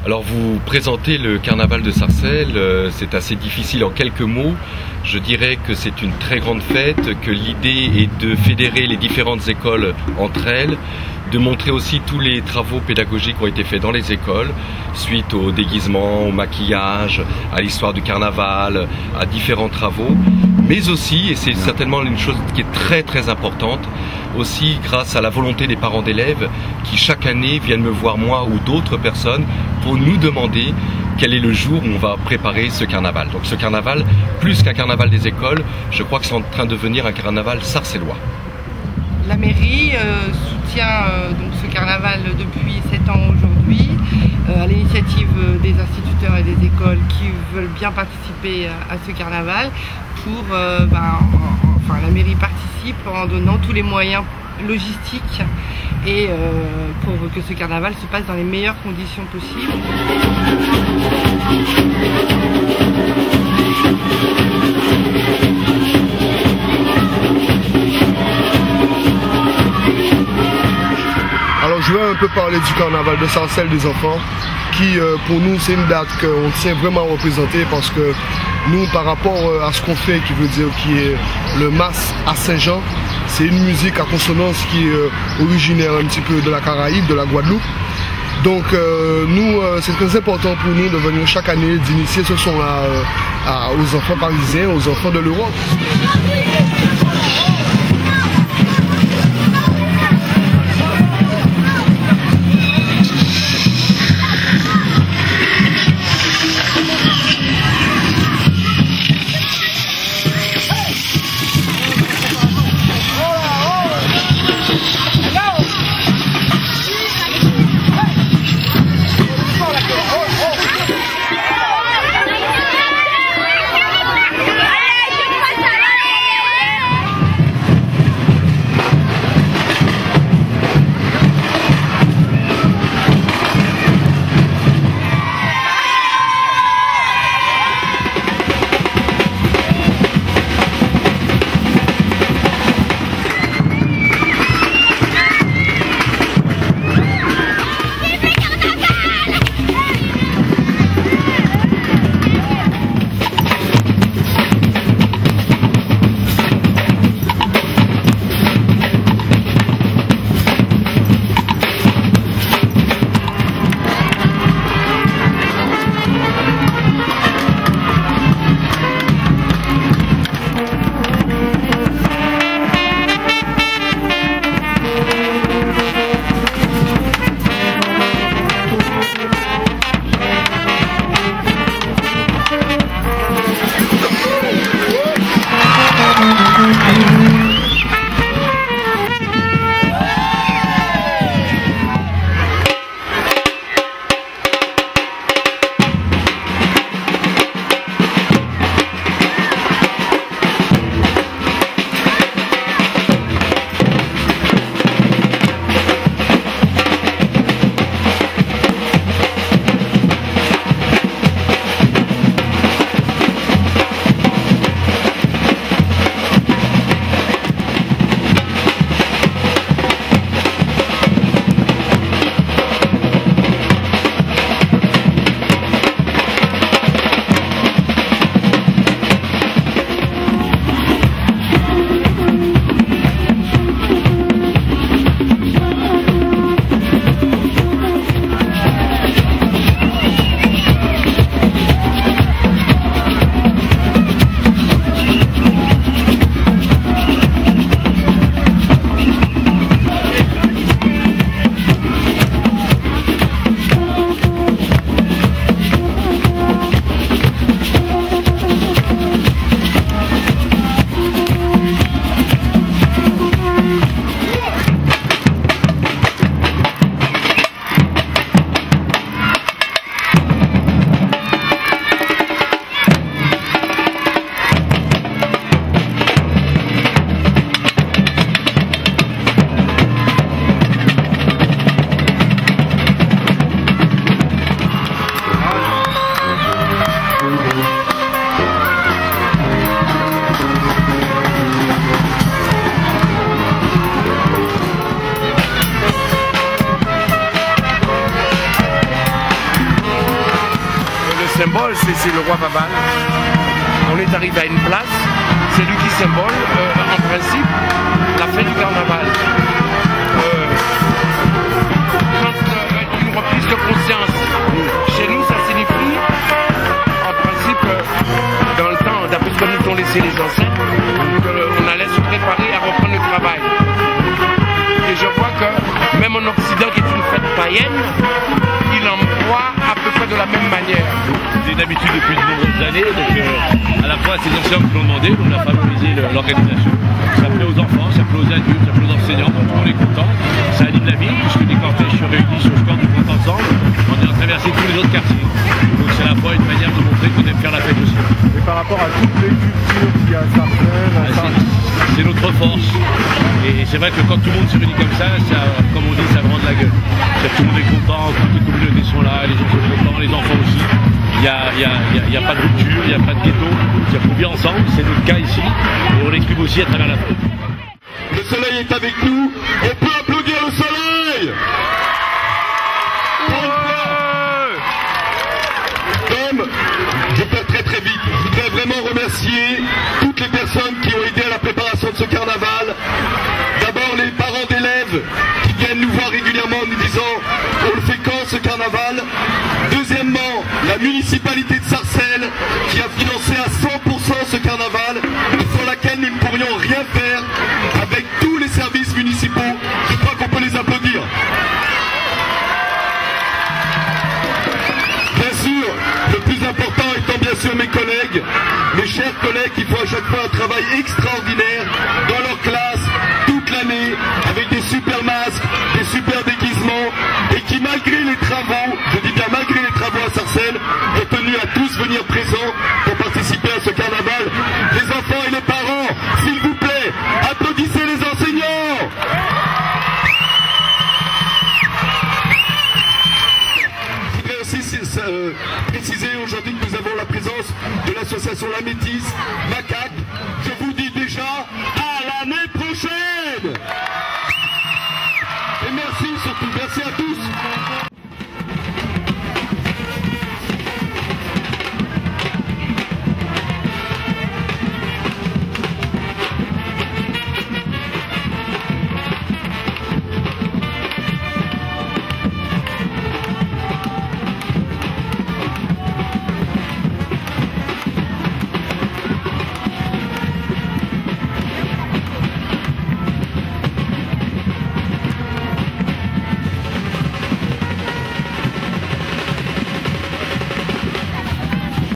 Alors vous présentez le carnaval de Sarcelles, c'est assez difficile en quelques mots. Je dirais que c'est une très grande fête, que l'idée est de fédérer les différentes écoles entre elles, de montrer aussi tous les travaux pédagogiques qui ont été faits dans les écoles, suite au déguisement, au maquillage, à l'histoire du carnaval, à différents travaux, mais aussi, et c'est certainement une chose qui est très importante, aussi grâce à la volonté des parents d'élèves qui chaque année viennent me voir moi ou d'autres personnes pour nous demander quel est le jour où on va préparer ce carnaval. Donc ce carnaval, plus qu'un carnaval des écoles, je crois que c'est en train de devenir un carnaval sarcellois. La mairie soutient donc ce carnaval depuis 7 ans aujourd'hui, à l'initiative des instituteurs et des écoles qui veulent bien participer à ce carnaval. La mairie participe en donnant tous les moyens logistiques et pour que ce carnaval se passe dans les meilleures conditions possibles. Alors je vais un peu parler du carnaval de Sarcelles des enfants qui pour nous c'est une date qu'on tient vraiment à représenter parce que nous par rapport à ce qu'on fait qui est le mas à Saint-Jean, c'est une musique à consonance qui est originaire un petit peu de la Caraïbe, de la Guadeloupe. Donc c'est très important pour nous de venir chaque année d'initier ce son-là aux enfants parisiens, aux enfants de l'Europe. symbole, c'est le roi Babal. On est arrivé à une place, c'est lui qui symbole, en principe, la fin du carnaval. Quand une reprise de conscience, chez nous, ça signifie, en principe, dans le temps, d'après ce que nous ont laissé les ancêtres, qu'on allait se préparer à reprendre le travail. Et je vois que même en Occident, qui est une fête païenne, il emploie à peu près de la même manière. C'est une habitude depuis de nombreuses années, donc à la fois ces anciens qui l'ont demandé, on a favorisé l'organisation. Ça plaît aux enfants, ça plaît aux adultes, ça plaît aux enseignants, tout le monde est content. Ça anime la ville, puisque des cortèges se réunissent sur le score du Pont ensemble, on est en traverser tous les autres quartiers. Donc c'est à la fois une manière de montrer qu'on aime faire la fête aussi. Et par rapport à toutes les cultures qu'il y a à Sarcelles, c'est notre force. Et c'est vrai que quand tout le monde se réunit comme ça, comme on dit, ça rend de la gueule. Tout le monde est content, toutes les communautés sont là, les gens sont contents, les enfants aussi. Il n'y a pas de rupture, il n'y a pas de ghetto, ça fout bien ensemble, c'est notre cas ici, et on l'exprime aussi à travers la fête. Le soleil est avec nous, on peut applaudir le soleil. Comme, je vais faire très vite, je voudrais vraiment remercier toutes les personnes qui ont aidé à la préparation de ce carnaval. D'abord les parents d'élèves qui viennent nous voir régulièrement en nous disant on le fait quand ce carnaval. Deuxièmement, la municipalité de Sarcelles qui a financé à 100% ce carnaval et sur laquelle nous ne pourrions rien faire avec tous les services municipaux. Je crois qu'on peut les applaudir. Bien sûr, le plus important étant bien sûr mes collègues, mes chers collègues qui font à chaque fois un travail extraordinaire dans leur classe, toute l'année, avec des super masques, des super déguisements, et qui malgré les travaux, je dis bien malgré les travaux à Sarcelles, ont tenu à tous venir présents pour participer à ce carnaval. Les enfants et les parents, s'il vous plaît, applaudissez les enseignants. Je voudrais aussi préciser aujourd'hui que nous avons la présence de l'association La Métisse, Macaque. Je vous dis déjà à l'année prochaine. Et merci surtout.